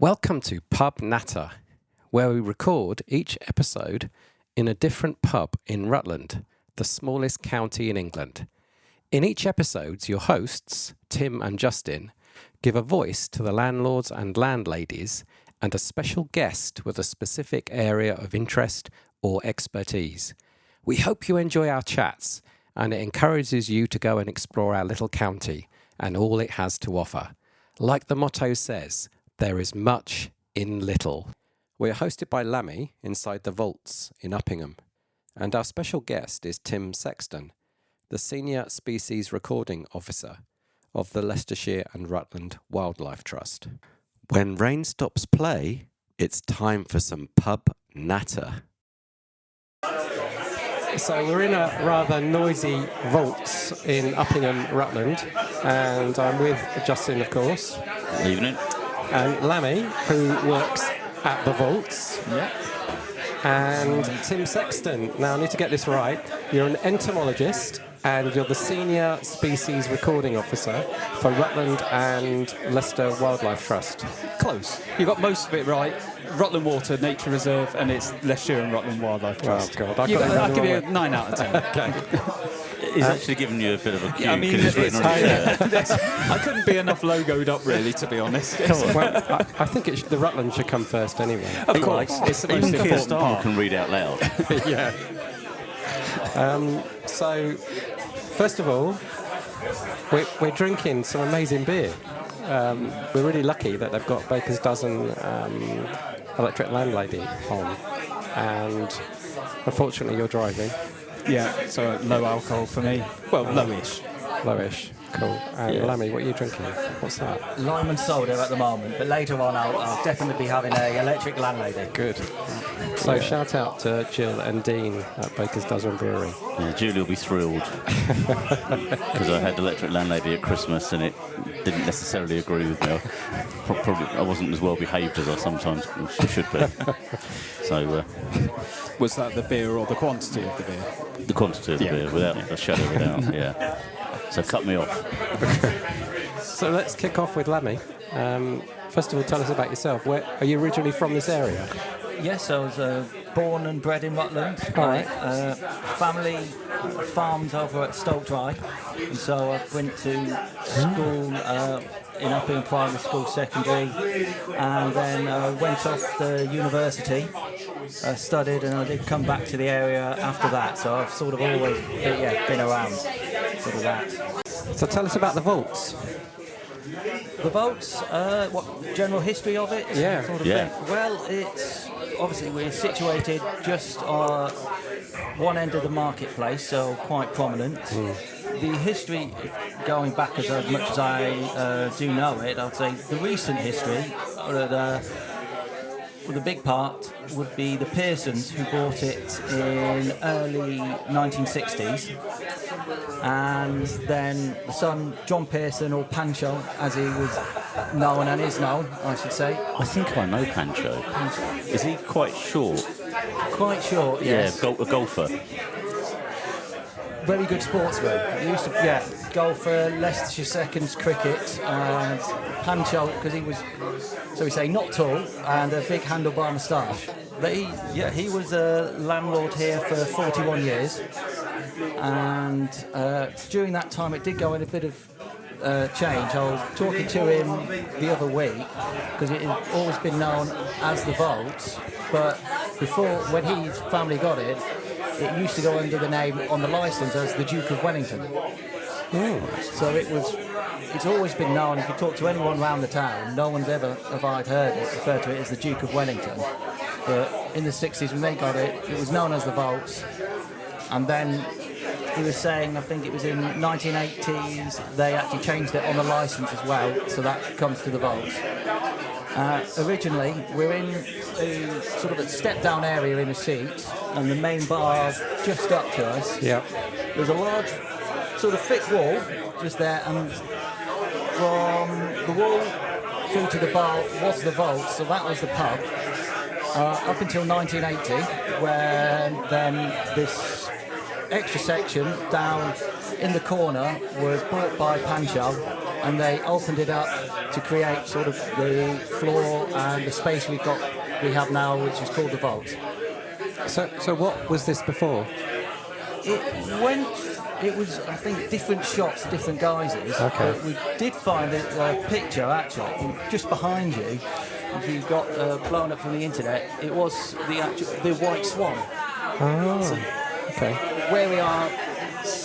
Welcome to Pub Natter, where we record each episode in a different pub in Rutland, the smallest county in England. In each episode, your hosts, Tim and Justin, give a voice to the landlords and landladies and a special guest with a specific area of interest or expertise. We hope you enjoy our chats and it encourages you to go and explore our little county and all it has to offer. Like the motto says, there is much in little. We are hosted by Lammie inside the vaults in Uppingham, and our special guest is Tim Sexton, the Senior Species Recording Officer of the Leicestershire and Rutland Wildlife Trust. When rain stops play, it's time for some pub natter. So we're in a rather noisy vault in Uppingham, Rutland, and I'm with Justin, of course. Evening. And Lammie, who works at the vaults. Yeah. And Tim Sexton. Now, I need to get this right. You're an entomologist and you're the Senior Species Recording Officer for Rutland and Leicester Wildlife Trust. Close. You got most of it right. Rutland Water Nature Reserve, and it's Leicestershire and Rutland Wildlife Trust. Oh, God. I'll give you a 9 out of 10. Okay. He's actually given you a bit of a cue. I mean, it's written on his shirt. I couldn't be enough logoed up, really, to be honest. Well, I think the Rutland should come first anyway. Of course. It's the most Even Keir important Starmer part. can read out loud. Yeah. So, first of all, we're drinking some amazing beer. We're really lucky that they've got Baker's Dozen Electric Landlady on, and unfortunately you're driving. Yeah, so low alcohol for me. Well, lowish. Lowish. Cool. And Lammie, what are you drinking? What's that? Lime and soda at the moment, but later on I'll definitely be having a electric landlady. Good. So shout out to Jill and Dean at Baker's Dozen Brewery. Yeah, Julie will be thrilled because I had Electric Landlady at Christmas and it didn't necessarily agree with me. Probably I wasn't as well behaved as I sometimes should be. So Was that the beer or the quantity of the beer? the quantity of the beer, without a shadow of a doubt. Yeah. So cut me off. So let's kick off with Lammie. First of all, tell us about yourself. Where are you originally from this area? Yes, I was born and bred in Rutland. All right. Family farmed over at Stoke Dry, and so I went to school in Uppingham Primary School, secondary, and then went off to university. Studied, and I did come back to the area after that. So I've sort of always been around, sort of that. So tell us about the vaults. The vaults, what general history of it? Yeah. Sort of Yeah. thing. Well, it's obviously we're situated just on one end of the marketplace, so quite prominent. The history, going back as much as I do know it, I'd say the recent history, the big part would be the Pearsons, who bought it in early 1960s, and then the son John Pearson, or Pancho as he was known and is known, I should say. I think I know Pancho. Is he quite short? Quite short, yes. Yeah, a golfer. Very good sportsman. He used to, golfer, Leicestershire Seconds cricket, and Pancho, because he was, so we say, not tall and a big handlebar moustache. But he was a landlord here for 41 years, and during that time it did go in a bit of change. I was talking to him the other week, because it had always been known as the Vaults, but before, when his family got it, it used to go under the name on the licence as the Duke of Wellington. So it's always been known. If you talk to anyone around the town, no one's ever, if I'd heard it, referred to it as the Duke of Wellington. But in the 60s when they got it, it was known as the Vaults. And then he was saying, I think it was in 1980s, they actually changed it on the licence as well, so that comes to the Vaults. Originally, we're in a sort of a step-down area in a seat, and the main bar just up to us. Yeah. There's a large, sort of thick wall just there, and from the wall through to the bar was the vault, so that was the pub. Up until 1980, when then this extra section down in the corner was bought by Pancho, and they opened it up to create sort of the floor and the space we have now, which is called the vault. So what was this before? It was, I think, different shops, different guises. Okay. But we did find a picture, actually, just behind you. If you got blown up from the internet, it was the White Swan. Oh, okay. Where we are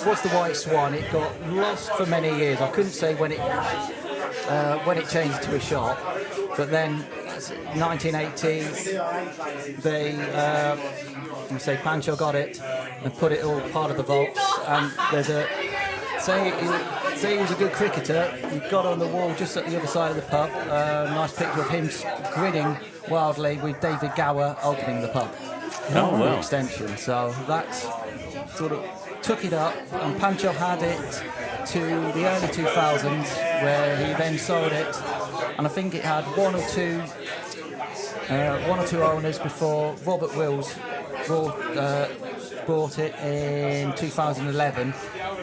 was the White Swan. It got lost for many years. I couldn't say when it changed to a shop, but then 1980, they Pancho got it and put it all part of the vaults. And there's say he was a good cricketer. He got on the wall just at the other side of the pub. Nice picture of him grinning wildly with David Gower opening the pub. Oh, wow. Extension. So that sort of took it up, and Pancho had it to the early 2000s, where he then sold it, and I think it had one or two owners before Robert Wills bought it in 2011,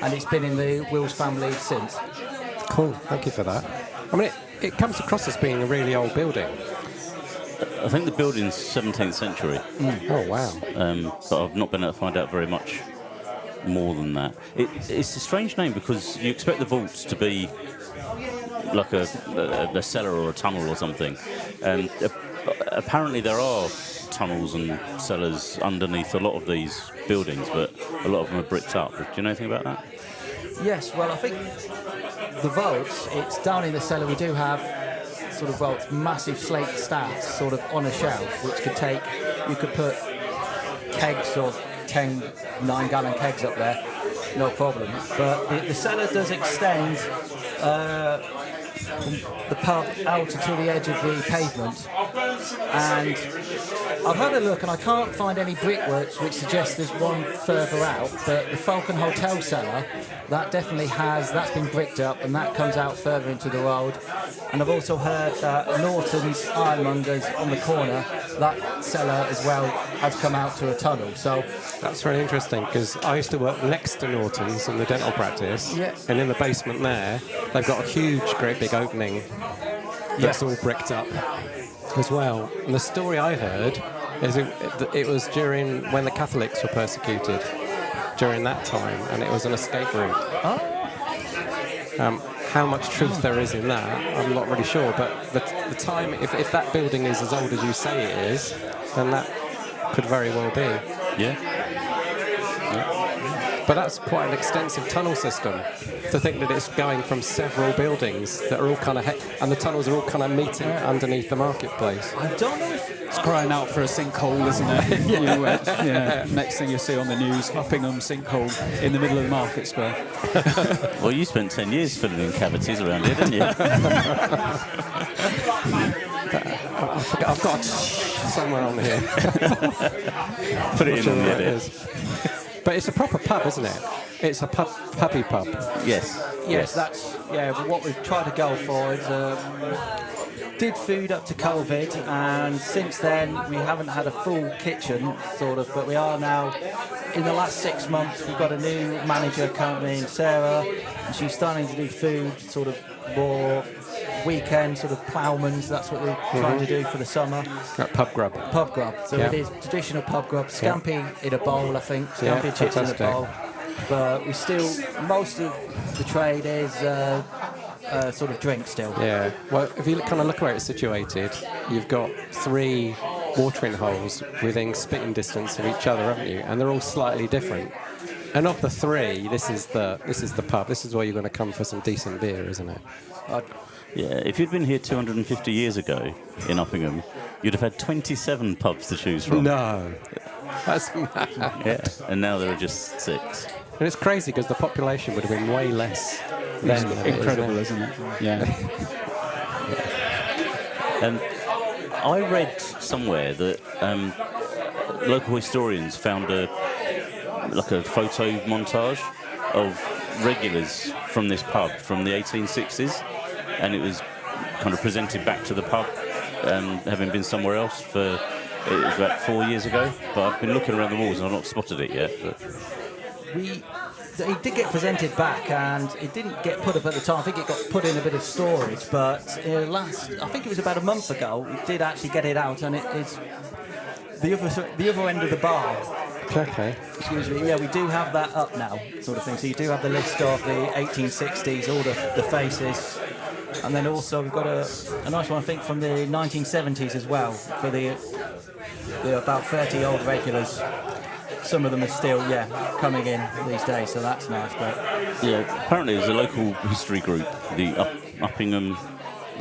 and it's been in the Wills family since. Cool, thank you for that. I mean, it comes across as being a really old building. I think the building's 17th century. Oh, wow. But I've not been able to find out very much more than that. It's a strange name because you expect the vaults to be like a cellar or a tunnel or something. Apparently there are tunnels and cellars underneath a lot of these buildings, but a lot of them are bricked up. Do you know anything about that? Yes, well, I think the vaults, it's down in the cellar. We do have sort of vaults, massive slate stacks sort of on a shelf, which you could put kegs of 10 9-gallon kegs up there, no problem. But the cellar does extend from the pub out to the edge of the pavement, and I've had a look and I can't find any brickworks which suggest there's one further out, but the Falcon Hotel cellar, that's been bricked up, and that comes out further into the road. And I've also heard that Norton's Ironmongers on the corner, that cellar as well has come out to a tunnel. So that's really interesting, because I used to work next to Norton's in the dental practice, and in the basement there, they've got a huge, great big opening that's all bricked up as well. And the story I heard is it was during when the Catholics were persecuted during that time, and it was an escape route. How much truth there is in that, I'm not really sure, but the time, if that building is as old as you say it is, then that could very well be. Yeah. But that's quite an extensive tunnel system, to think that it's going from several buildings that are all kind of, and the tunnels are all kind of meeting underneath the marketplace. I don't know if It's crying out for a sinkhole, isn't it? Next thing you see on the news, Uppingham sinkhole in the middle of the market square. Well, you spent 10 years filling in cavities around here, didn't you? I've got somewhere on here. Put it in on the edit. But it's a proper pub, isn't it? It's a puppy pub. Yes. That's what we've tried to go for is did food up to COVID, and since then we haven't had a full kitchen sort of, but we are now in the last 6 months. We've got a new manager coming in, Sarah, and she's starting to do food sort of more weekend sort of ploughmans. That's what we're trying to do for the summer. Pub grub. So it is traditional pub grub. Scampi in a bowl, I think. Scampi chips in a bowl. But we still, most of the trade is sort of drink still. Yeah. Well, if you kind of look where it's situated, you've got 3 watering holes within spitting distance of each other, haven't you? And they're all slightly different. And of the 3, this is the pub. This is where you're going to come for some decent beer, isn't it? Yeah, if you'd been here 250 years ago in Uppingham, you'd have had 27 pubs to choose from. No. That's mad. Yeah, and now there are just 6. And it's crazy because the population would have been way less then. Incredible, isn't it? Yeah. I read somewhere that local historians found a photo montage of regulars from this pub from the 1860s, and it was kind of presented back to the pub, having been somewhere else it was about 4 years ago. But I've been looking around the walls and I've not spotted it yet. But he did get presented back, and it didn't get put up at the time. I think it got put in a bit of storage, but I think it was about a month ago, it did actually get it out, and it's the other end of the bar. Okay. Excuse me. Yeah, we do have that up now, sort of thing. So you do have the list of the 1860s, all the faces, and then also we've got a nice one, I think, from the 1970s as well, for the about 30 old regulars. Some of them are still, coming in these days, so that's nice. But yeah, apparently there's a local history group, the Uppingham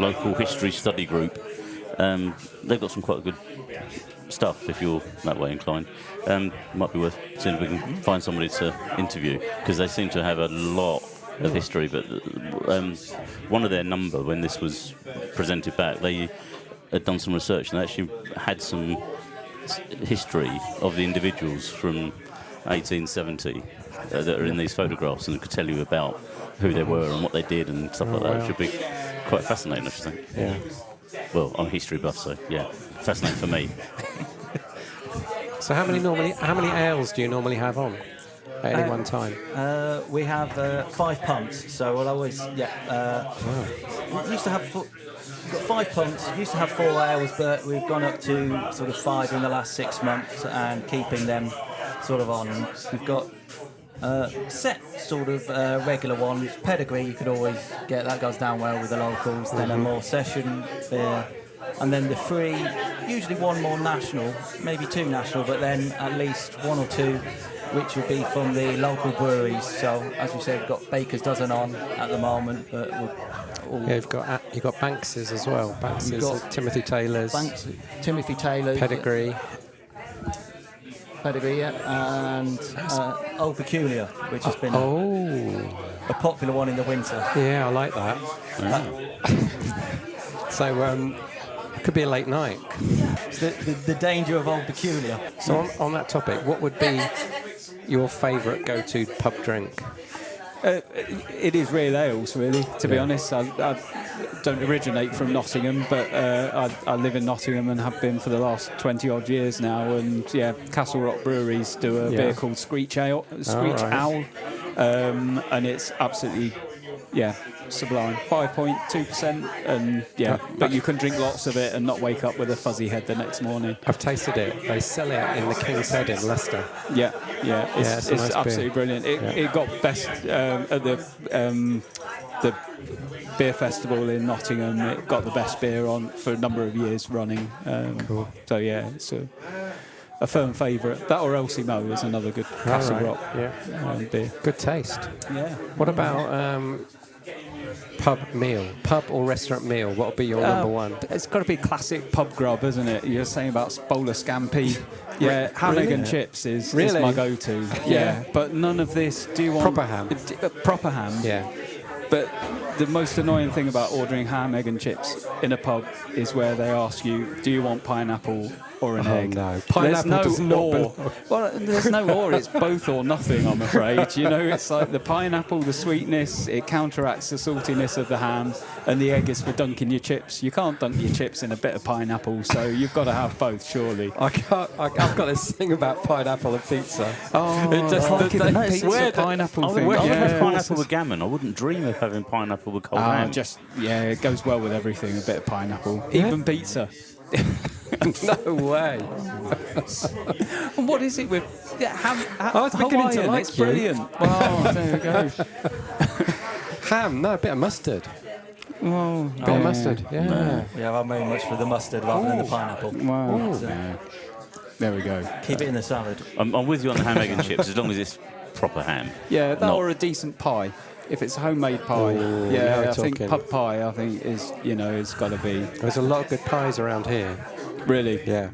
Local History Study Group. They've got some quite good stuff if you're that way inclined. Might be worth seeing if we can find somebody to interview, because they seem to have a lot of history. But one of their number, when this was presented back, they had done some research and they actually had some history of the individuals from 1870 that are in these photographs, and could tell you about who they were and what they did and stuff like that. It should be quite fascinating, I should think. Yeah. Well, I'm a history buff, so yeah, fascinating for me. So how many ales do you normally have on at any one time? we have 5 punts, so we'll always we used to have we've got 5 punts. Used to have 4 ales, but we've gone up to sort of 5 in the last 6 months, and keeping them sort of on. And we've got set sort of regular ones. Pedigree, you could always get that, goes down well with the locals. Then a more session beer, and then the 3, usually 1 more national, maybe 2 national, but then at least 1 or 2 which would be from the local breweries. So as we said, we've got Baker's Dozen on at the moment, but you've got Banks's as well. Banks's, Timothy Taylor's, Timothy Taylor's, Pedigree, and Old Peculiar, which has been a popular one in the winter. Yeah, I like that. So could be a late night. The danger of Old Peculiar. So on that topic, what would be your favourite go-to pub drink? It is real ales, really, to be honest. I don't originate from Nottingham, but I live in Nottingham and have been for the last 20-odd years now. And, Castle Rock Breweries do a beer called Screech Owl, and it's absolutely, sublime. 5.2%, and but you can drink lots of it and not wake up with a fuzzy head the next morning. I've tasted it. They sell it in the King's Head in Leicester. It's nice absolutely brilliant. It got best at the beer festival in Nottingham. It got the best beer on for a number of years running. Cool. So it's a firm favourite. That or Elsie Moe is another good Castle Rock beer. Good taste. Yeah. What about pub or restaurant meal? What would be your number one? It's got to be classic pub grub, isn't it? You're saying about bowler scampi. Ham, egg and chips is my go-to. But none of this. Do you want proper ham? Proper ham. Yeah. But the most annoying thing about ordering ham, egg and chips in a pub is where they ask you, do you want pineapple or an egg? No. Pineapple does not belong. Well, there's no or. It's both or nothing, I'm afraid. It's like the pineapple, the sweetness, it counteracts the saltiness of the ham, and the egg is for dunking your chips. You can't dunk your chips in a bit of pineapple, so you've got to have both, surely. I've got this thing about pineapple and pizza. Pizza, pineapple thing. I would have pineapple with gammon. I wouldn't dream of having pineapple with cold ham. It goes well with everything, a bit of pineapple. Even pizza. No way. And what is it with ham? I was beginning to like it's brilliant. Oh, there we go. Ham, no, a bit of mustard. Bit of mustard, yeah. I'm very much for the mustard rather than the pineapple. Wow. There we go. Keep it in the salad. I'm with you on the ham, egg and chips, as long as it's proper ham. Yeah, that or a decent pie. If it's a homemade pie, I think pub pie, is got to be. There's a lot of good pies around here. Really? Yeah.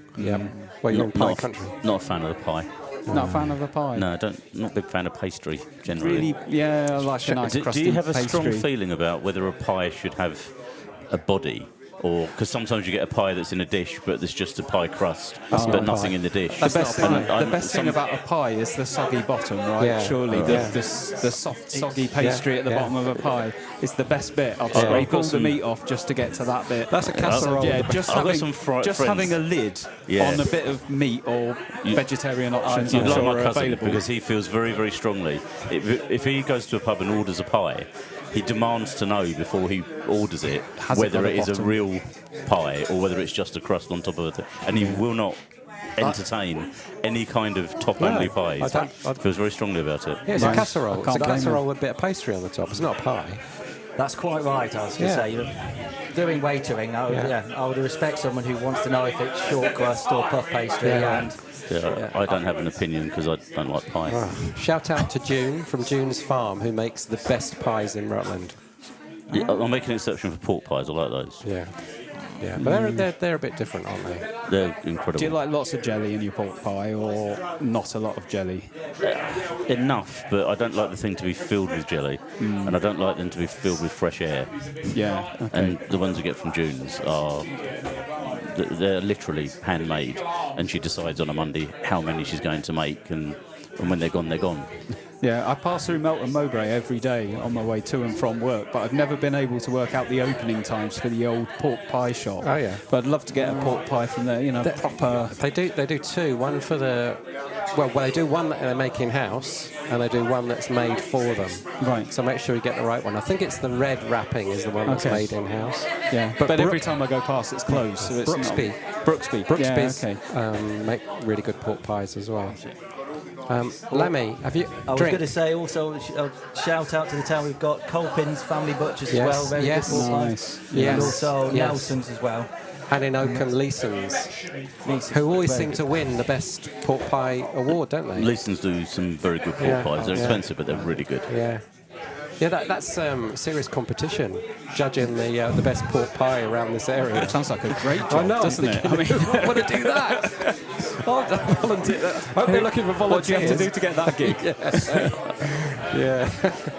Well, you're in pie country. Not a fan of the pie. Not a fan of the pie? No, not a big fan of pastry, generally. Really? I like a nice crusty Do you have a pastry. strong feeling about whether a pie should have a body or because sometimes you get a pie that's in a dish, but there's just a pie crust, not but a nothing pie. in the dish. The best, thing, And the best thing about a pie is the soggy bottom, right? Yeah. Surely Yeah. the soft, soggy pastry at the Yeah. bottom of a pie is the best bit. I'll I've scrape got all the some- meat off just to get to that bit. That's a casserole. Yeah, with the just I've got having some just friends. having a lid Yeah. on a bit of meat or vegetarian options. You'd I'm like sure my are cousin available. because he feels very, very strongly. If he goes to a pub and orders a pie, he demands to know before he orders it Has it whether got a it is a bottom? real pie or whether it's just a crust on top of it. And he will not entertain any kind of top-only No, pies. I don't- He feels very strongly about it. Yeah, it's Nice. a casserole. I It's can't a blame casserole with a bit of pastry on the top. It's not a pie. That's quite right. I was going Yeah. to say, doing waitering, I would respect someone who wants to know if it's short crust or puff pastry. Yeah. And Yeah, I don't have an opinion because I don't like pie. Shout out to June from June's Farm, who makes the best pies in Rutland. Yeah, I'm making an exception for pork pies. I like those. Yeah. Yeah, but they're a bit different, aren't they? They're incredible. Do you like lots of jelly in your pork pie or not a lot of jelly? Enough, but I don't like the thing to be filled with jelly, and I don't like them to be filled with fresh air. Yeah. Okay. And the ones we get from June's are they're literally handmade, and she decides on a Monday how many she's going to make, and when they're gone, they're gone. Yeah, I pass through Melton Mowbray every day on my way to and from work, but I've never been able to work out the opening times for the old pork pie shop. Oh, yeah. But I'd love to get a pork pie from there, proper. They do two. One for the they do one that they make in house, and they do one that's made for them. Right. So make sure you get the right one. I think it's the red wrapping is the one that's Okay. made in house. Yeah, but every time I go past, it's closed. So it's Brooksby. Brooksby's. Yeah, okay. Make really good pork pies as well. Lammie, have you I was drink? going to say also, shout out to the town. We've got Colpin's Family Butchers Yes, as well. Very yes. good pork pies. Nice. And Yes, also yes. Nelson's as well. And in Oakham, Leeson's, who always seem to win the best pork pie award, don't they? Leeson's do some very good pork Yeah. pies. They're Yeah. expensive, but they're really good. Yeah. Yeah, that's serious competition, judging the best pork pie around this area. It sounds like a great job, I know, doesn't it? I mean, I want to do that. I'll volunteer. I hope they're looking for what do you volunteers. have to do to get that gig? Yeah,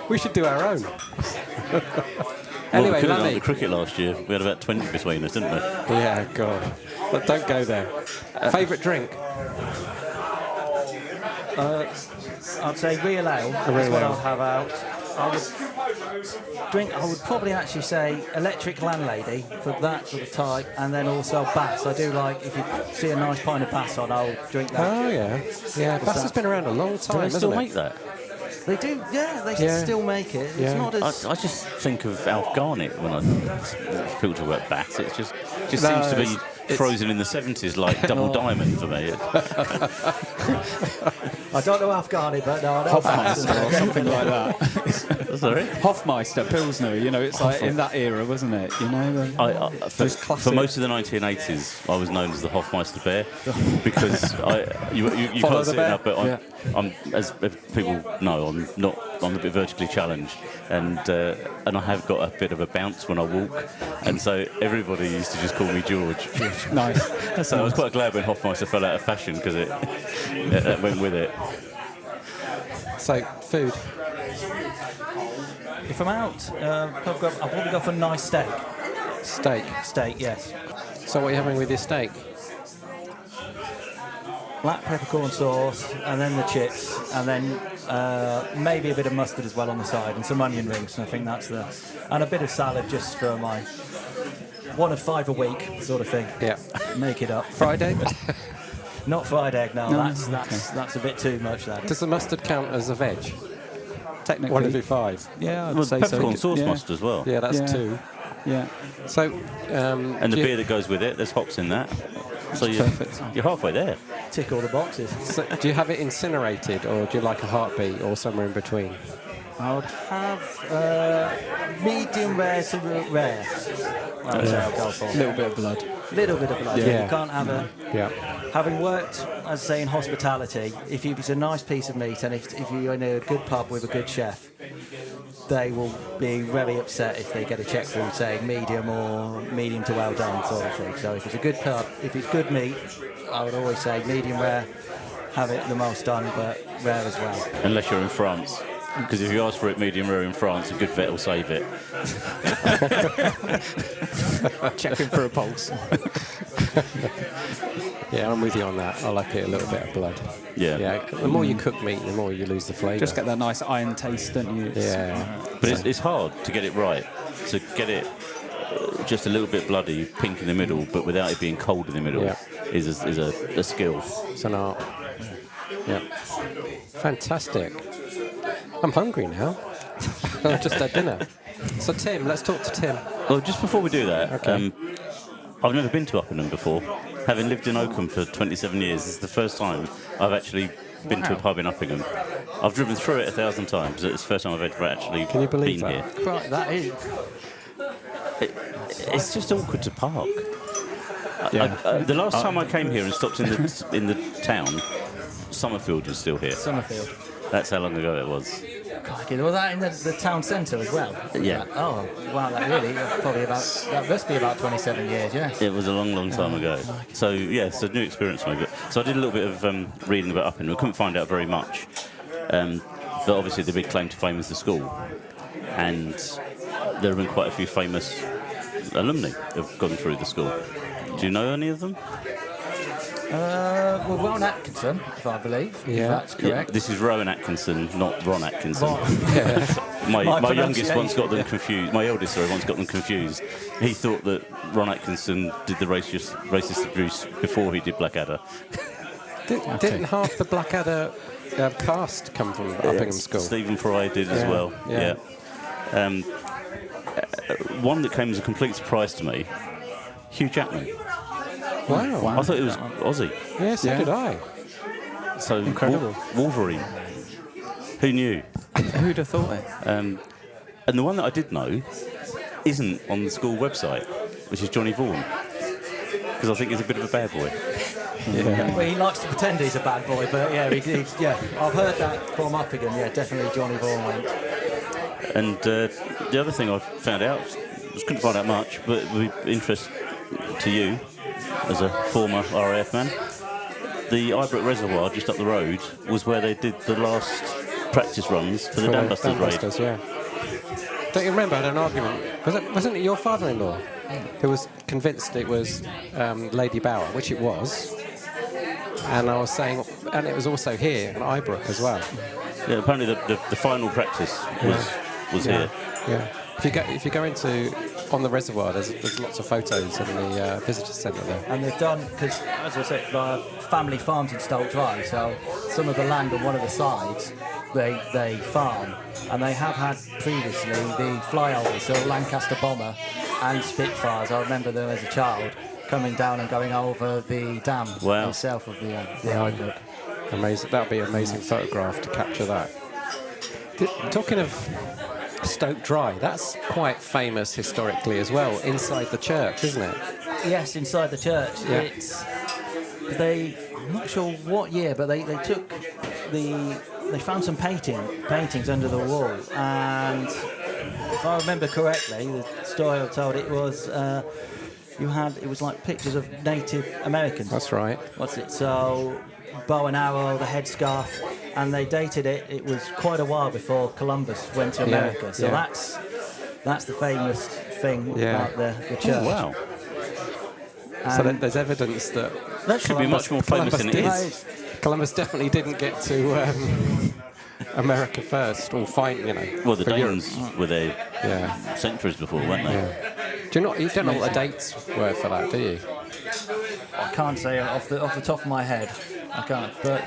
we should do our own. Well, Anyway, we could have done Lammie. the cricket last year. We had about 20 between us, didn't we? Yeah, God. But don't go there. Favourite drink? I'd say real ale. That's real what ale. I'd have out. I would probably actually say Electric Landlady for that sort of type, and then also Bass. I do like, if you see a nice pint of Bass on, I'll drink that. Oh, yeah. Yeah, Bass has been around a long Do time, they still hasn't make it? that? They do, yeah, they Yeah. still make it. It's Yeah. not as... I just think of Alf Garnett when people talk about Bass. It just No, seems to be it's- frozen in the 70s like Double Diamond for me. I don't know Afghani, but no, I know Bass. Hofmeister or something like that. Sorry? Hofmeister, Pilsner, it's like in that era, wasn't it? For most of the 1980s, I was known as the Hofmeister Bear because you Follow can't the see bear? it now, but I'm as people know, I'm a bit vertically challenged, and I have got a bit of a bounce when I walk, and so everybody used to just call me George. Nice. So I was quite glad when Hofmeister fell out of fashion because it went with it. So, food. If I'm out, I'll probably go for a nice steak. Steak. Steak, yes. So what are you having with your steak? Black peppercorn sauce, and then the chips, and then maybe a bit of mustard as well on the side, and some onion rings. And I think that's and a bit of salad just for my 1 of 5 a week sort of thing. Yeah. Make it up. Fried egg? Not fried egg, no. No, That's a bit too much. That is. Does the mustard count as a veg? Technically. 1 of 5. Yeah, I'd Well, say peppercorn so. sauce Yeah. mustard as well. Yeah, that's Yeah. 2. Yeah. So, And the do you- beer that goes with it, there's hops in that. So Perfect. you're halfway there. Tick all the boxes. So do you have it incinerated, or do you like a heartbeat, or somewhere in between? I would have medium rare to rare. I would say I'll go for. A little bit of blood. Little bit of blood. Yeah. You can't have a. Yeah. Having worked, as I say, in hospitality, if it's a nice piece of meat and if you're in a good pub with a good chef, they will be very upset if they get a check through saying medium or medium to well done sort of thing. So if it's a good pub, if it's good meat, I would always say medium rare, have it the most done, but rare as well. Unless you're in France. Because if you ask for it medium rare in France, a good vet will save it. Checking for a pulse. Yeah, I'm with you on that. I like it a little bit of blood. Yeah. Yeah. The more you cook meat, the more you lose the flavour. Just get that nice iron taste, don't you? Yeah. But it's hard to get it right. To get it just a little bit bloody, pink in the middle, but without it being cold in the middle, is a skill. It's an art. Yeah. Fantastic. I'm hungry now. I've just had dinner. So, Tim, let's talk to Tim. Well, just before we do that, Okay. I've never been to Uppingham before. Having lived in Oakham for 27 years, this is the first time I've actually been to a pub in Uppingham. I've driven through it 1,000 times. It's the first time I've ever actually Can you believe been that? here. Right, that is. It's just awkward to park. Yeah. The last time I came here and stopped in the town, Summerfield was still here. Summerfield. That's how long ago it was. Crikey, was that in the town centre as well? Yeah. Oh, wow, that must be about 27 years, yes. It was a long, long time ago. So, yeah, it's a new experience for me. So I did a little bit of reading about Uppingham. I couldn't find out very much. But obviously the big claim to fame is the school. And there have been quite a few famous alumni who have gone through the school. Do you know any of them? Well, Ron Atkinson, if I believe. Yeah. If that's correct. This is Rowan Atkinson, not Ron Atkinson. My My youngest once got them pronunciation. confused. My eldest, sorry, once got them confused. He thought that Ron Atkinson did the racist abuse before he did Blackadder. Didn't half the Blackadder cast come from Uppingham School? Stephen Fry did as Yeah, well. yeah. Yeah. One that came as a complete surprise to me, Hugh Jackman. Wow. I thought it was Aussie. Yeah, so Yeah. did I. So Incredible. Wolverine. Who knew? Who'd have thought it? And the one that I did know isn't on the school website, which is Johnny Vaughan. Because I think he's a bit of a bad boy. Well, he likes to pretend he's a bad boy, but yeah, I've heard that from Uppingham. Yeah, definitely Johnny Vaughan went. And the other thing I found out, I couldn't find out much, but it would be interest to you as a former RAF man. The Ibrook Reservoir just up the road was where they did the last practice runs for the Dam Busters raid. Busters, yeah. Don't you remember I had an argument? Wasn't it your father-in-law who was convinced it was Lady Bower, which it was? And I was saying, and it was also here in Ibrook as well. Yeah, apparently the final practice was here. Yeah. If you go into on the reservoir, there's lots of photos in the visitor centre there. And they've done, because as I said, family farms in Stoke Dry, so some of the land on one of the sides they farm, and they have had previously the flyovers, so Lancaster Bomber and Spitfires. I remember them as a child coming down and going over the dam itself of the Ibrook. Amazing. That would be an amazing photograph to capture that. Talking of Stoke Dry, that's quite famous historically as well, inside the church, isn't it? Yes, inside the church. Yeah. I'm not sure what year, but they took they found some paintings under the wall, and if I remember correctly, the story I told, it was it was like pictures of Native Americans. That's right. What's it? So bow and arrow, the headscarf, and they dated it. It was quite a while before Columbus went to America. So that's the famous thing about the church. Oh, wow. So there's evidence that Should be much more famous than it is. Columbus definitely didn't get to America first, or find, Well, the for Danes Europe. were there Yeah. centuries before, weren't they? Yeah. You don't know what the dates were for that, do you? I can't say off the top of my head. I can't. But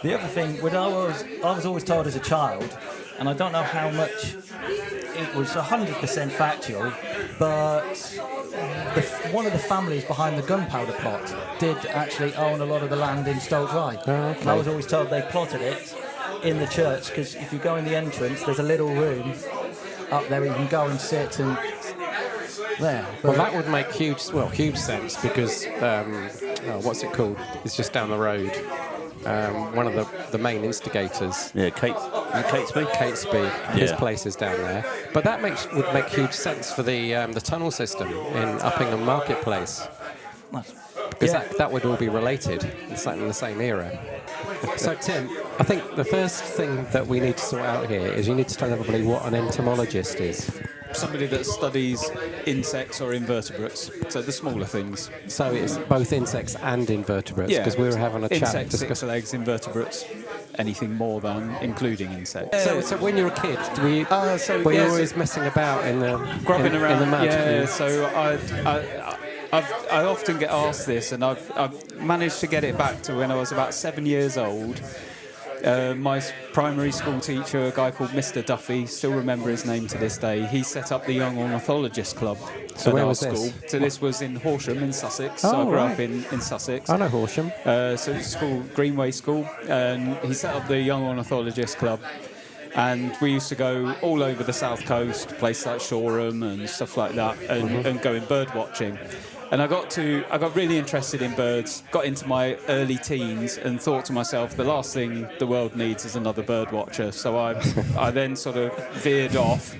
the other thing, I was always told as a child, and I don't know how much it was 100% factual, but one of the families behind the gunpowder plot did actually own a lot of the land in Stoke Dry. Oh, okay. And I was always told they plotted it in the church, because if you go in the entrance, there's a little room up there where you can go and sit and there. Well, that would make huge sense because what's it called? It's just down the road. One of the main instigators. Yeah, Catesby? Catesby, his Yeah. place is down there. But that would make huge sense for the tunnel system in Uppingham Marketplace. Because that would all be related. It's like in the same era. So, Tim, I think the first thing that we need to sort out here is you need to tell everybody what an entomologist is. Somebody that studies insects or invertebrates, so the smaller things. So it's both insects and invertebrates, Yeah, because we were having a chat. Insects, six legs, invertebrates, anything more than, incling insects. So when you were a kid, were you always messing about in the grubbing around in the mud? Yeah, so I often get asked this, and I've managed to get it back to when I was about 7 years old. My primary school teacher, a guy called Mr. Duffy, still remember his name to this day. He set up the Young Ornithologist Club So at where our was school. this? So this was in Horsham in Sussex. Oh, So I grew right. up in Sussex. I know Horsham. So it's school, Greenway School, and he set up the Young Ornithologist Club. And we used to go all over the south coast, places like Shoreham and stuff like that, and go in bird watching. And I got really interested in birds, got into my early teens, and thought to myself, the last thing the world needs is another bird watcher. So I then sort of veered off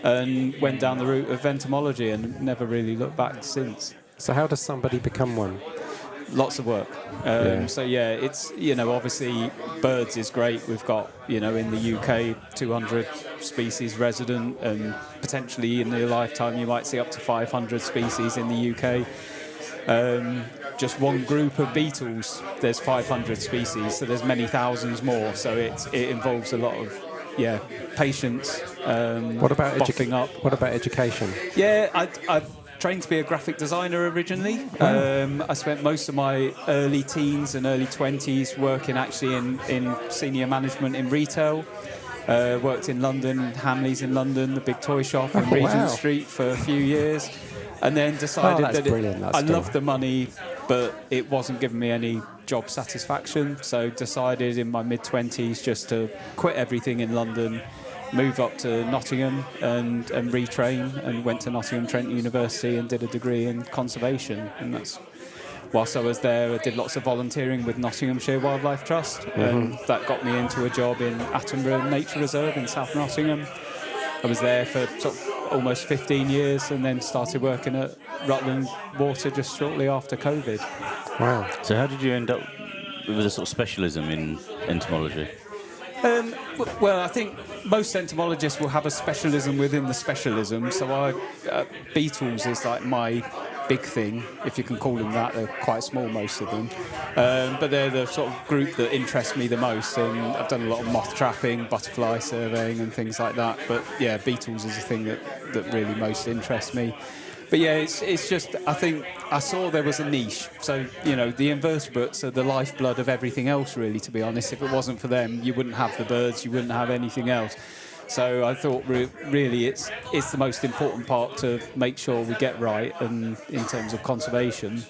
and went down the route of entomology and never really looked back since. So how does somebody become one? Lots of work. So yeah, it's, obviously birds is great. We've got, in the UK, 200 species resident, and potentially in your lifetime you might see up to 500 species in the UK. Just one group of beetles, there's 500 species, so there's many thousands more. So it involves a lot of patience. What about buffing up? What about education? Yeah, I trained to be a graphic designer originally. I spent most of my early teens and early 20s working actually in senior management in retail. Worked in London, Hamleys in London, the big toy shop in Regent Street for a few years. And then decided I loved the money, but it wasn't giving me any job satisfaction. So decided in my mid-20s just to quit everything in London, move up to Nottingham and retrain, and went to Nottingham Trent University and did a degree in conservation. And that's, whilst I was there, I did lots of volunteering with Nottinghamshire Wildlife Trust, and that got me into a job in Attenborough Nature Reserve in South Nottingham. I was there for sort of almost 15 years, and then started working at Rutland Water just shortly after COVID. Wow. So how did you end up with a sort of specialism in entomology? Well, I think most entomologists will have a specialism within the specialism. So beetles is like my big thing, if you can call them that. They're quite small, most of them. But they're the sort of group that interests me the most. And I've done a lot of moth trapping, butterfly surveying and things like that. But yeah, beetles is the thing that really most interests me. But yeah, it's just, I think I saw there was a niche. So, the invertebrates are the lifeblood of everything else, really, to be honest. If it wasn't for them, you wouldn't have the birds, you wouldn't have anything else. So I thought really it's the most important part to make sure we get right, and in terms of conservation.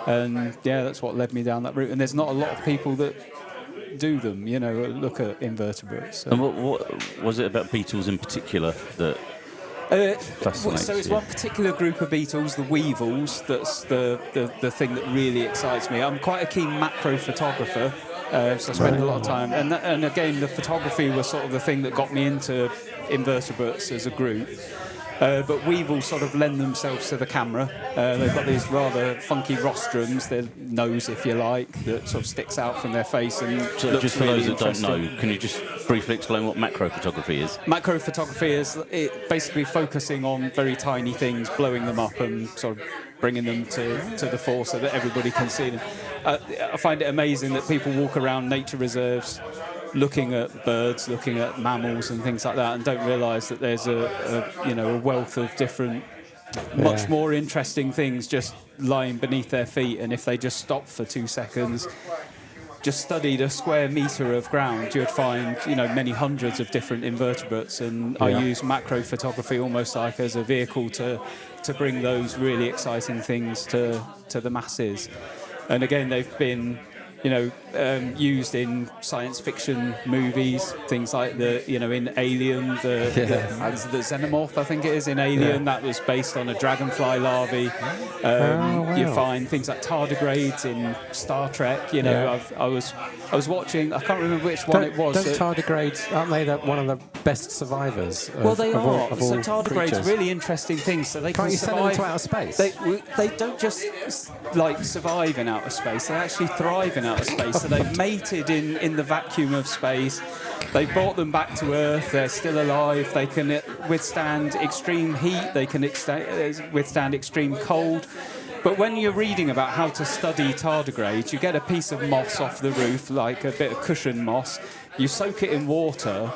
And yeah, that's what led me down that route. And there's not a lot of people that do them, look at invertebrates. So. And what was it about beetles in particular that fascinates so it's you? one particular group of beetles, the weevils, that's the thing that really excites me. I'm quite a keen macro photographer, so I spend a lot of time. And again, the photography was sort of the thing that got me into invertebrates as a group. But weevils sort of lend themselves to the camera. They've got these rather funky rostrums, their nose, if you like, that sort of sticks out from their face. And So just for really those that don't know, interesting. can you just briefly explain what macro photography is? Macro photography is basically focusing on very tiny things, blowing them up and sort of bringing them to the fore so that everybody can see them. I find it amazing that people walk around nature reserves looking at birds, looking at mammals and things like that, and don't realise that there's a wealth of different, much more interesting things just lying beneath their feet. And if they just stopped for 2 seconds, just studied a square metre of ground, you'd find many hundreds of different invertebrates. And I use macro photography almost like as a vehicle to bring those really exciting things to the masses. And again, they've been used in science fiction movies, things like in Alien, the xenomorph, I think it is, in Alien, that was based on a dragonfly larvae. You find things like tardigrades in Star Trek. I was I was watching. I can't remember which one it was. Those tardigrades, aren't they one of the best survivors? Well, they of are. All, of So all tardigrades, creatures. really interesting things. So they Can't can you send them survive. into outer space? They don't just like survive in outer space. They actually thrive in outer space. So they've mated in the vacuum of space. They brought them back to Earth. They're still alive. They can withstand extreme heat. They can withstand extreme cold. But when you're reading about how to study tardigrades, you get a piece of moss off the roof, like a bit of cushion moss. You soak it in water,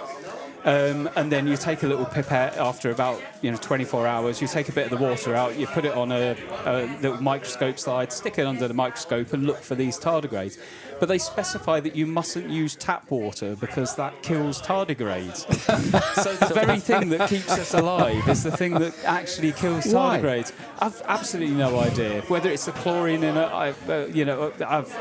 and then you take a little pipette after about 24 hours. You take a bit of the water out, you put it on a little microscope slide, stick it under the microscope, and look for these tardigrades. But they specify that you mustn't use tap water because that kills tardigrades. So the very thing that keeps us alive is the thing that actually kills tardigrades. I've absolutely no idea whether it's the chlorine in it. I've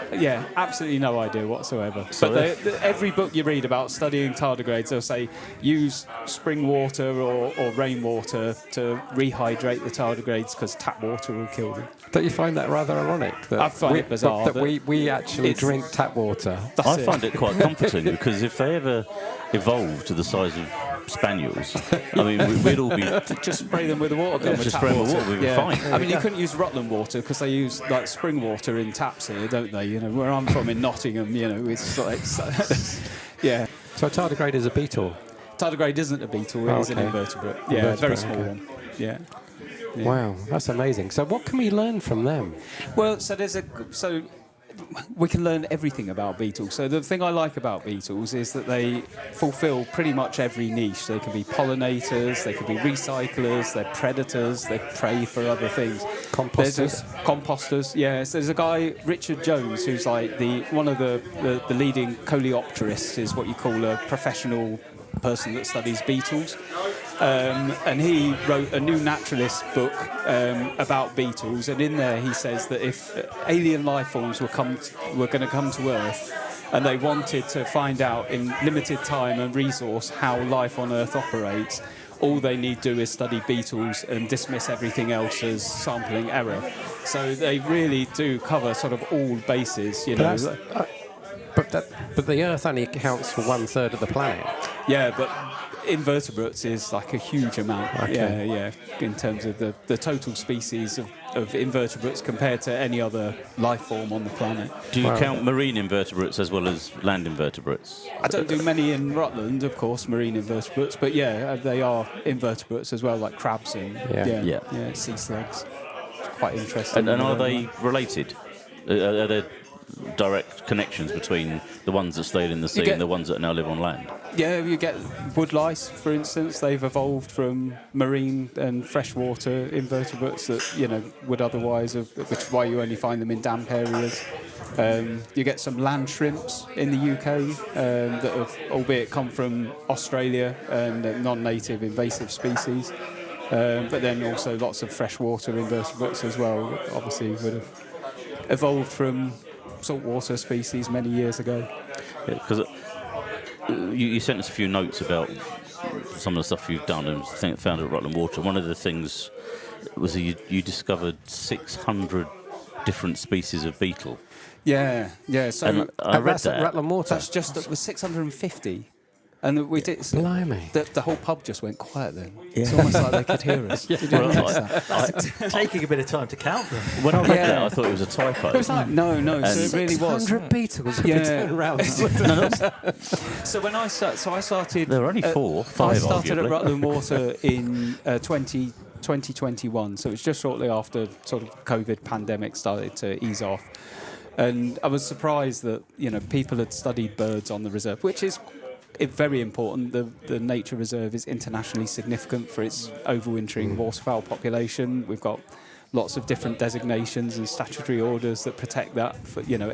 absolutely no idea whatsoever. But every book you read about studying tardigrades, they'll say use spring water or rainwater to rehydrate the tardigrades because tap water will kill them. Don't you find that rather ironic? I find it bizarre. That we actually drink tap water. I find it quite comforting because if they ever evolved to the size of spaniels, I mean, we'd all be... Just spray them with the water gun with just tap spray them water. with water, we'd be fine. I mean, you couldn't use Rutland water because they use like spring water in taps here, don't they? Where I'm from in Nottingham, it's like... yeah. So a tardigrade is a beetle? Tardigrade isn't a beetle, it is an invertebrate. Yeah, a very small one. Yeah. Wow, that's amazing. So what can we learn from them? Well, so we can learn everything about beetles. So the thing I like about beetles is that they fulfill pretty much every niche. They can be pollinators, they can be recyclers, they're predators, they prey for other things. Composters, yes. There's a guy, Richard Jones, who's like one of the leading coleopterists, is what you call a professional person that studies beetles. And he wrote a new naturalist book about beetles, and in there he says that if alien life forms were going to come to Earth and they wanted to find out in limited time and resource how life on Earth operates, all they need to do is study beetles and dismiss everything else as sampling error. So they really do cover sort of all bases, But the Earth only accounts for 1/3 of the planet. Yeah, but invertebrates is like a huge amount. Okay. Yeah, in terms of the total species of invertebrates compared to any other life form on the planet. Do you count marine invertebrates as well as land invertebrates? I don't do many in Rutland, of course, marine invertebrates, but yeah, they are invertebrates as well, like crabs and sea slugs. It's quite interesting. And are they related? Are there direct connections between the ones that stayed in the sea and the ones that now live on land? Yeah, you get wood lice, for instance. They've evolved from marine and freshwater invertebrates that would otherwise have, which is why you only find them in damp areas. You get some land shrimps in the UK that have, albeit come from Australia, and non-native invasive species. But then also lots of freshwater invertebrates as well. Obviously, would have evolved from saltwater species many years ago. Because you sent us a few notes about some of the stuff you've done and found at Rutland Water. One of the things was that you discovered 600 different species of beetle. Yeah. So and I read that's at that. Rutland Water. That's just it was 650. And we did. Blimey. The whole pub just went quiet then. Yeah. It's almost like they could hear us. Did you notice that? Taking a bit of time to count them. When I read that, I thought it was a typo. It was like, no, so it really was. 600 beetles have been turned around. So when I started... There were only 5 I started arguably. at Rutland Water in 2021, so it was just shortly after sort of COVID pandemic started to ease off. And I was surprised that, people had studied birds on the reserve, which is very important. The nature reserve is internationally significant for its overwintering waterfowl population. We've got lots of different designations and statutory orders that protect that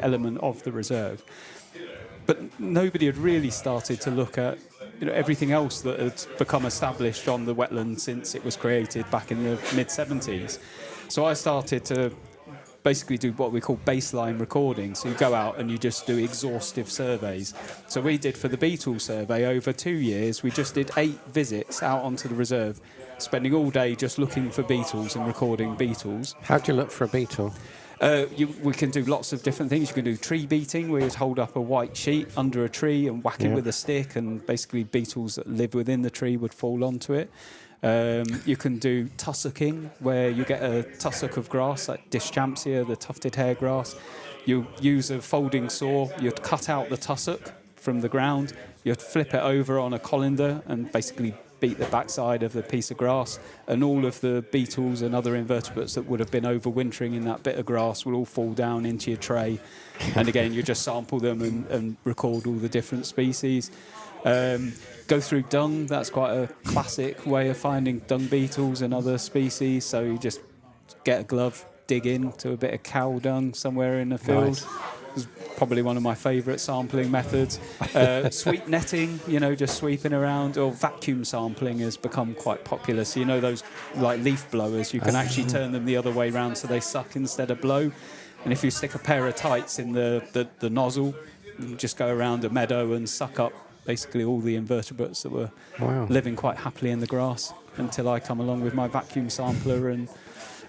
element of the reserve. But nobody had really started to look at everything else that had become established on the wetland since it was created back in the mid-70s. So I started to basically do what we call baseline recording. So you go out and you just do exhaustive surveys. So we did for the beetle survey over 2 years, we just did 8 visits out onto the reserve, spending all day just looking for beetles and recording beetles. How do you look for a beetle? We can do lots of different things. You can do tree beating, where you'd hold up a white sheet under a tree and whack it with a stick, and basically beetles that live within the tree would fall onto it. You can do tussocking, where you get a tussock of grass, like Dischampsia, the tufted hair grass. You use a folding saw, you'd cut out the tussock from the ground, you'd flip it over on a colander and basically beat the backside of the piece of grass, and all of the beetles and other invertebrates that would have been overwintering in that bit of grass will all fall down into your tray. And again, you just sample them and record all the different species. Go through dung, that's quite a classic way of finding dung beetles and other species. So you just get a glove, dig into a bit of cow dung somewhere in the field. Nice. It's probably one of my favourite sampling methods. Sweep netting, just sweeping around, or vacuum sampling has become quite popular. So those like leaf blowers, you can actually turn them the other way round so they suck instead of blow. And if you stick a pair of tights in the nozzle, you just go around a meadow and suck up basically all the invertebrates that were living quite happily in the grass, until I come along with my vacuum sampler and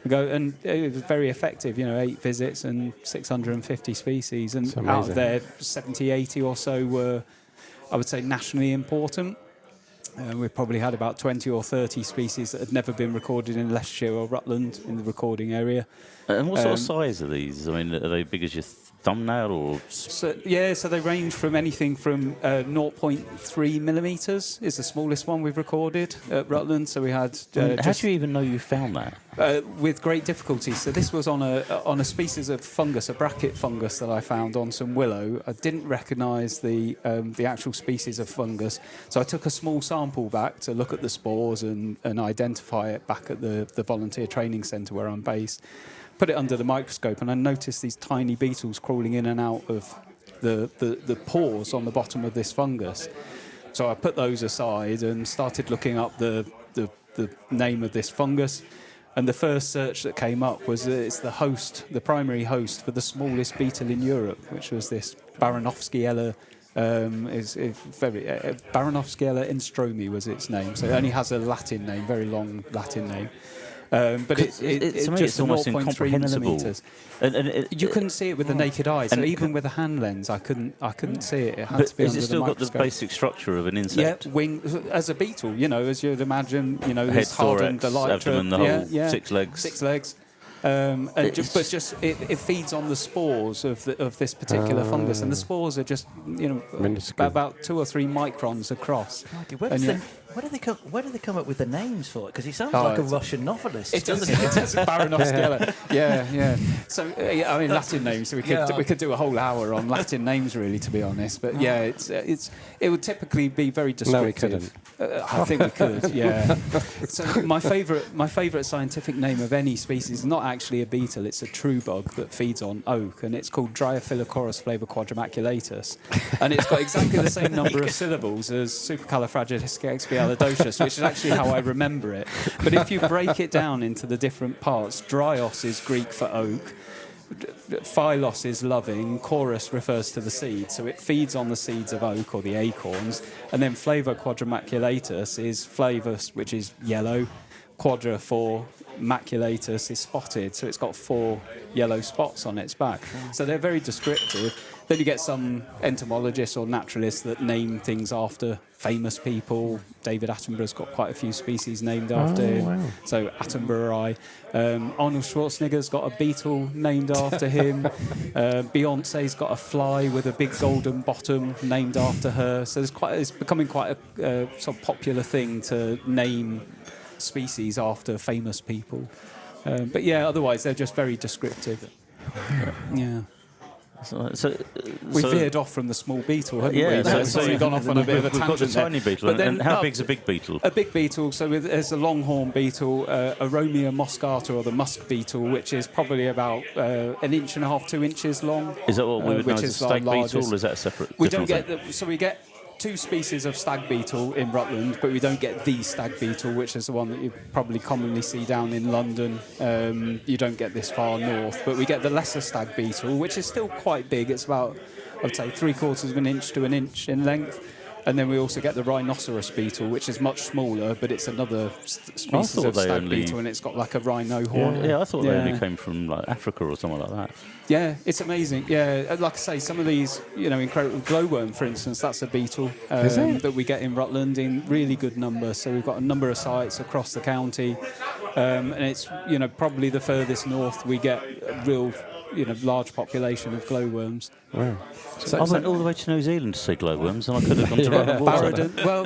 go. And it was very effective, 8 visits and 650 species. And out of there, 70, 80 or so were, I would say, nationally important. We probably had about 20 or 30 species that had never been recorded in Leicestershire or Rutland in the recording area. And what sort of size are these? I mean, are they big as your thumbnail or? So they range from anything from 0.3 millimetres is the smallest one we've recorded at Rutland. So we had. How do you even know you found that? With great difficulty. So this was on a species of fungus, a bracket fungus that I found on some willow. I didn't recognise the actual species of fungus, so I took a small sample back to look at the spores and identify it back at the volunteer training centre where I'm based. Put it under the microscope, and I noticed these tiny beetles crawling in and out of the pores on the bottom of this fungus. So I put those aside and started looking up the name of this fungus. And the first search that came up was it's the primary host for the smallest beetle in Europe, which was this Baranowskiella. Baranowskiella instromi was its name. So it only has a Latin name, very long Latin name. But it's just almost incomprehensible. You couldn't see it with the naked eye, so even with a hand lens, I couldn't see it. It had to be under the microscope. Has it still got the basic structure of an insect? Yeah, wing as a beetle, as you'd imagine, head, this hardened thorax, abdomen, the whole 6 legs. 6 legs. It feeds on the spores of this particular fungus, and the spores are just about 2 or 3 microns across. Where do they come up with the names for it? Because he sounds like a Russian novelist. It does. Baranowskiella. Yeah. So Latin names. So we could do a whole hour on Latin names, really, to be honest. But it would typically be very descriptive. No, we couldn't. I think we could. Yeah. So my favourite scientific name of any species is not actually a beetle. It's a true bug that feeds on oak, and it's called Dryophyllochlorus flavor-quadrimaculatus, and it's got exactly the same number of syllables as Supercalifragilisticexpialidocious, which is actually how I remember it. But if you break it down into the different parts, Dryos is Greek for oak, Phylos is loving, chorus refers to the seed, so it feeds on the seeds of oak or the acorns, and then Flavor quadrimaculatus is flavus, which is yellow, quadra for maculatus is spotted, so it's got 4 yellow spots on its back. So they're very descriptive. Then you get some entomologists or naturalists that name things after famous people. David Attenborough's got quite a few species named after him. Wow. So Attenborough. Arnold Schwarzenegger's got a beetle named after him. Beyonce's got a fly with a big golden bottom named after her. So it's becoming quite a sort of popular thing to name species after famous people. But otherwise they're just very descriptive. Yeah. So we veered off from the small beetle, haven't we? So we've gone off on a bit of a tangent. We've got the tiny beetle. And how big's a big beetle? A big beetle, so there's a longhorn beetle, Aromia moscata, or the musk beetle, which is probably about 1.5 inches, 2 inches long. Is that what we would know as a stag beetle, or is that a separate? We don't get we get 2 species of stag beetle in Rutland, but we don't get the stag beetle, which is the one that you probably commonly see down in London. You don't get this far north, but we get the lesser stag beetle, which is still quite big. It's about, I would say, 3/4 of an inch to an inch in length. And then we also get the rhinoceros beetle, which is much smaller, but it's another species thought of they stag only- beetle, and it's got like a rhino horn. Yeah, I thought they Yeah. only came from like Africa or somewhere like that. Yeah, it's amazing. Yeah, like I say, some of these, incredible glowworm, for instance, that's a beetle that we get in Rutland in really good numbers. So we've got a number of sites across the county, and it's probably the furthest north we get a real large population of glowworms. Wow. I went all the way to New Zealand to see glowworms, and I could have gone to Rutland Water.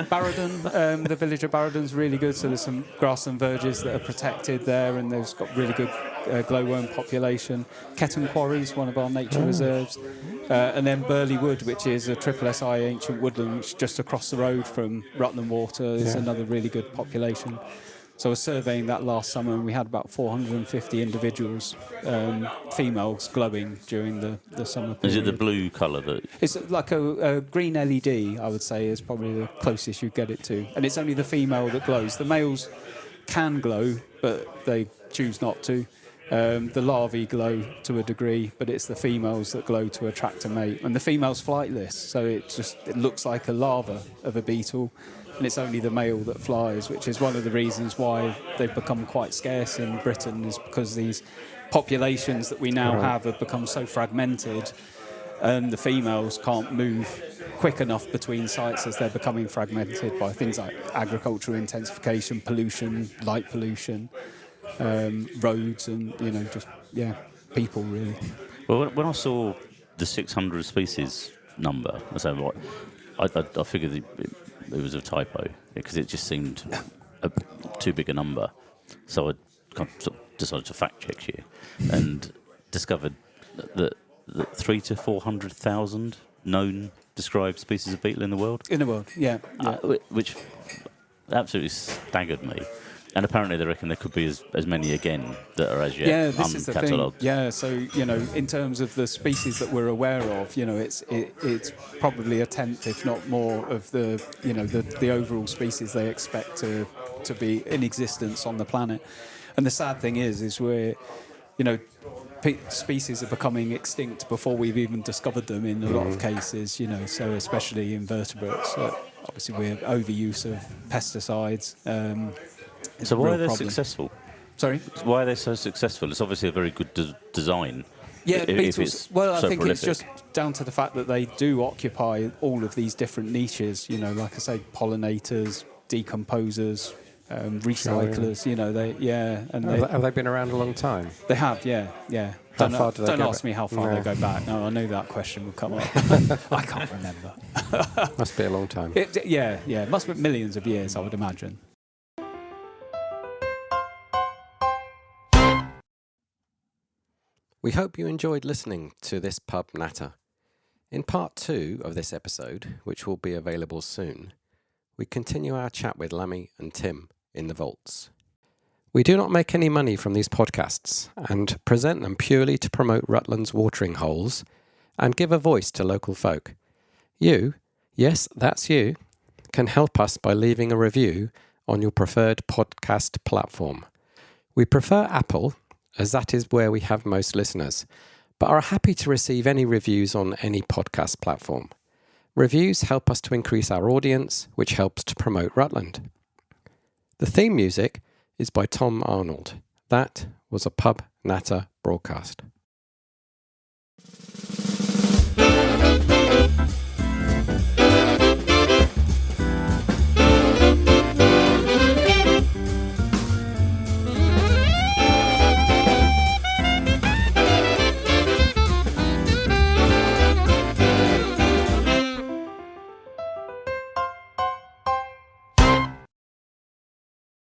Barradon, the village of Barradon's really good. So there's some grassland verges that are protected there, and there's got really good glowworm population. Ketton Quarries, one of our nature reserves, and then Burley Wood, which is a SSSI ancient woodland, which is just across the road from Rutland Water, is another really good population. So I was surveying that last summer, and we had about 450 individuals, females, glowing during the summer period. Is it the blue colour that? It's like a green LED, I would say, is probably the closest you get it to. And it's only the female that glows. The males can glow, but they choose not to. The larvae glow to a degree, but it's the females that glow to attract a mate. And the female's flightless, so it looks like a larva of a beetle. And it's only the male that flies, which is one of the reasons why they've become quite scarce in Britain, is because these populations that we now have become so fragmented, and the females can't move quick enough between sites as they're becoming fragmented by things like agricultural intensification, pollution, light pollution, roads, and people really. Well, when I saw the 600 species number, I said, I figured it was a typo because it just seemed too big a number. So I kind of sort of decided to fact check you and discovered that 300,000 to 400,000 known described species of beetle in the world. In the world, yeah. Which absolutely staggered me. And apparently they reckon there could be as many again that are as yet this is the thing. uncatalogued. Yeah, so, in terms of the species that we're aware of, it's probably a tenth, if not more, of the overall species they expect to be in existence on the planet. And the sad thing is we're, species are becoming extinct before we've even discovered them in a lot of cases, so especially invertebrates. Obviously, we're overuse of pesticides. So why are they problem. successful? Sorry? Why are they so successful? It's obviously a very good design. Yeah, if beetles. it's Well, I so think prolific. it's just down to the fact that they do occupy all of these different niches. Like I say, pollinators, decomposers, recyclers. Have they been around a long time? They have, yeah. How far do they Don't go ask back? me how far No. they go back. No, I knew that question would come up. I can't remember. Must be a long time. It must be millions of years, I would imagine. We hope you enjoyed listening to this pub natter. In part 2 of this episode, which will be available soon, we continue our chat with Lammie and Tim in the vaults. We do not make any money from these podcasts and present them purely to promote Rutland's watering holes and give a voice to local folk. You, yes, that's you, can help us by leaving a review on your preferred podcast platform. We prefer Apple, as that is where we have most listeners, but are happy to receive any reviews on any podcast platform. Reviews help us to increase our audience, which helps to promote Rutland. The theme music is by Tom Arnold. That was a Pub Natter broadcast.